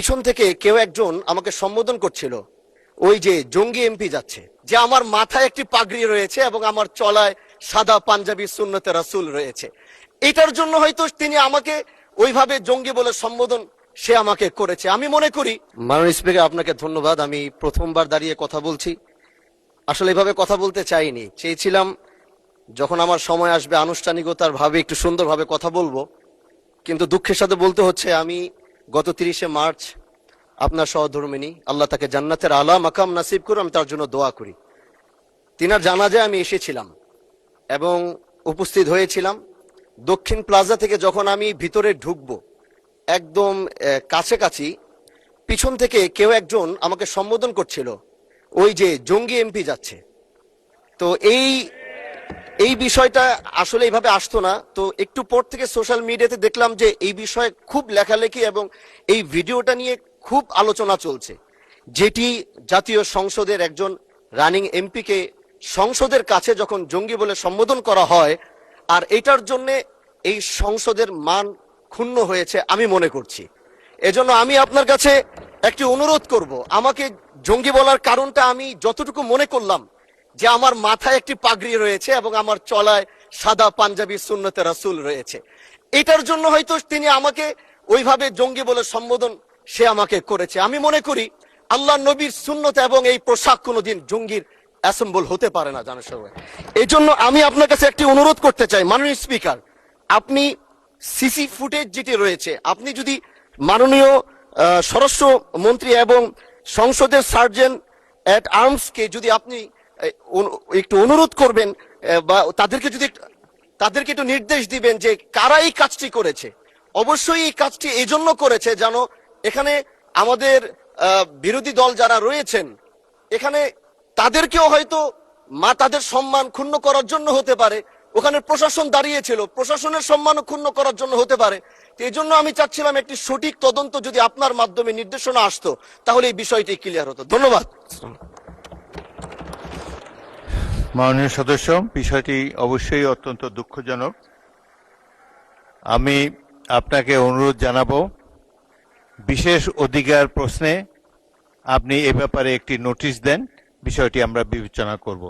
পিছন থেকে কেউ একজন আমাকে সম্বোধন করছিল, ওই যে জঙ্গি এমপি যাচ্ছে, যে আমার মাথায় একটি পাগড়ি রয়েছে এবং আমার চলায় সাদা পাঞ্জাবি সুন্নতে রাসূল রয়েছে। এটার জন্য হয়তো তিনি আমাকে ওইভাবে জঙ্গি বলে সম্বোধন সে আমাকে করেছে। আমি মনে করি, মাননীয় স্পিকার আপনাকে ধন্যবাদ। আমি প্রথমবার দাঁড়িয়ে কথা বলছি, আসলে এভাবে কথা বলতে চাইনি, চেয়েছিলাম যখন আমার সময় আসবে আনুষ্ঠানিকতার ভাবে একটু সুন্দরভাবে কথা বলবো। কিন্তু দুঃখের সাথে বলতে হচ্ছে, আমি গত 30শে মার্চ আপনার সহধর্মিনী, আল্লাহ তাকে জান্নাতের আলা মাকাম নাসিব করে, আমি তার জন্য দোয়া করি। তিনার জানাজায় আমি এসেছিলাম এবং উপস্থিত হয়েছিলাম। দক্ষিণ প্লাজা থেকে যখন আমি ভিতরে ঢুকবো, একদম কাছাকাছি পিছন থেকে কেউ একজন আমাকে সম্বোধন করছিল, ওই যে জঙ্গি এমপি যাচ্ছে। তো এই বিষয়টা আসলে এইভাবে আসতো না। তো একটু পর থেকে সোশ্যাল মিডিয়াতে দেখলাম যে এই বিষয়ে খুব লেখালেখি এবং এই ভিডিওটা নিয়ে খুব আলোচনা চলছে, যেটি জাতীয় সংসদের একজন রানিং এমপিকে সংসদের কাছে যখন জঙ্গি বলে সম্বোধন করা হয়, আর এটার জন্য এই সংসদের মান ক্ষুণ্ণ হয়েছে আমি মনে করছি। এজন্য আমি আপনার কাছে একটি অনুরোধ করব, আমাকে জঙ্গি বলার কারণটা আমি যতটুকু মনে করলাম যে আমার মাথায় একটি পাগড়ি রয়েছে এবং আমার চলায় সাদা পাঞ্জাবি সুন্নতে রাসূল রয়েছে। এটার জন্য হয়তো তিনি আমাকে ওইভাবে জঙ্গি বলে সম্বোধন সে আমাকে করেছে। আমি মনে করি আল্লাহ নবীর সুন্নত এবং এই পোশাক কোনোদিন জঙ্গির অ্যাসেম্বল হতে পারে না জানার সবাই। এই জন্য আমি আপনার কাছে একটি অনুরোধ করতে চাই, মাননীয় স্পিকার, আপনি সিসি ফুটেজ যেটি রয়েছে, আপনি যদি মাননীয় স্বরাষ্ট্র মন্ত্রী এবং সংসদের সার্জেন্ট অ্যাট আর্মসকে যদি আপনি একটু অনুরোধ করবেন, বা তাদেরকে একটু নির্দেশ দিবেন যে কারা এই কাজটি করেছে। অবশ্যই এই কাজটি এই জন্য করেছে যেন এখানে আমাদের বিরোধী দল যারা রয়েছেন, এখানে তাদেরকেও হয়তো তাদের সম্মান ক্ষুণ্ণ করার জন্য হতে পারে। ওখানে প্রশাসন দাঁড়িয়েছিল, প্রশাসনের সম্মান ক্ষুণ্ণ করার জন্য হতে পারে। এই জন্য আমি চাচ্ছিলাম একটি সঠিক তদন্ত যদি আপনার মাধ্যমে নির্দেশনা আসতো, তাহলে এই বিষয়টি ক্লিয়ার হতো। ধন্যবাদ। মাননীয় সদস্য, বিষয়টি অবশ্যই অত্যন্ত দুঃখজনক। আমি আপনাকে অনুরোধ জানাবো, বিশেষ অধিকার প্রশ্নে আপনি এ ব্যাপারে একটি নোটিশ দেন, বিষয়টি আমরা বিবেচনা করব।